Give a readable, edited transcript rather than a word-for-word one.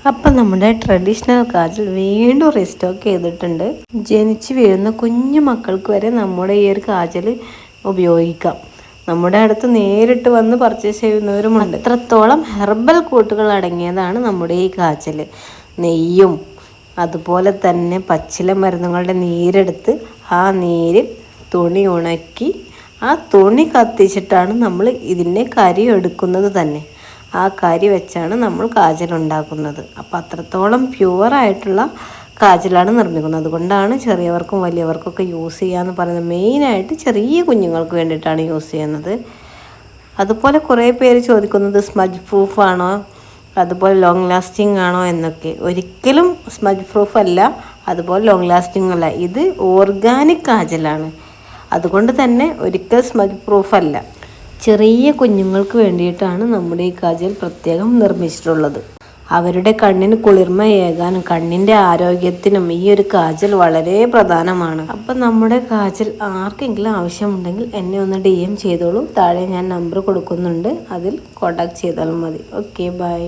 അപ്പം നമ്മുടെ ട്രഡീഷണൽ കാജൽ വീണ്ടും റീസ്റ്റോക്ക് ചെയ്തിട്ടുണ്ട്. ജനിച്ച് വീഴുന്ന കുഞ്ഞു മക്കൾക്ക് വരെ നമ്മുടെ ഈ ഒരു കാജൽ ഉപയോഗിക്കാം. നമ്മുടെ അടുത്ത് നേരിട്ട് വന്ന് പർച്ചേസ് ചെയ്യുന്നവരുമുണ്ട്. അത്രത്തോളം ഹെർബൽ കൂട്ടുകൾ അടങ്ങിയതാണ് നമ്മുടെ ഈ കാജൽ. നെയ്യും അതുപോലെ തന്നെ പച്ചില മരുന്നുകളുടെ നീരെടുത്ത് ആ നീര് തുണി ഉണക്കി ആ തുണി കത്തിച്ചിട്ടാണ് നമ്മൾ ഇതിൻ്റെ കരി എടുക്കുന്നത് തന്നെ. ആ കരി വെച്ചാണ് നമ്മൾ കാജൽ ഉണ്ടാക്കുന്നത്. അപ്പോൾ അത്രത്തോളം പ്യുവറായിട്ടുള്ള കാജലാണ് നിർമ്മിക്കുന്നത്. അതുകൊണ്ടാണ് ചെറിയവർക്കും വലിയവർക്കൊക്കെ യൂസ് ചെയ്യാമെന്ന് പറയുന്നത്. മെയിനായിട്ട് ചെറിയ കുഞ്ഞുങ്ങൾക്ക് വേണ്ടിയിട്ടാണ് യൂസ് ചെയ്യുന്നത്. അതുപോലെ കുറേ പേര് ചോദിക്കുന്നത് സ്മജ് പ്രൂഫാണോ, അതുപോലെ ലോങ് ലാസ്റ്റിംഗ് ആണോ എന്നൊക്കെ. ഒരിക്കലും സ്മജ് പ്രൂഫ് അല്ല, അതുപോലെ ലോങ് ലാസ്റ്റിംഗ് അല്ല. ഇത് ഓർഗാനിക് കാജലാണ്. അതുകൊണ്ട് തന്നെ ഒരിക്കൽ സ്മജ് പ്രൂഫ് അല്ല. ചെറിയ കുഞ്ഞുങ്ങൾക്ക് വേണ്ടിയിട്ടാണ് നമ്മുടെ ഈ കാജൽ പ്രത്യേകം നിർമ്മിച്ചിട്ടുള്ളത്. അവരുടെ കണ്ണിന് കുളിർമയേകാനും കണ്ണിൻ്റെ ആരോഗ്യത്തിനും ഈ ഒരു കാജൽ വളരെ പ്രധാനമാണ്. അപ്പം നമ്മുടെ കാജൽ ആർക്കെങ്കിലും ആവശ്യമുണ്ടെങ്കിൽ എന്നെ ഒന്ന് DM ചെയ്തോളൂ. താഴെ ഞാൻ നമ്പർ കൊടുക്കുന്നുണ്ട്, അതിൽ കോൺടാക്ട് ചെയ്താൽ മതി. Okay, by.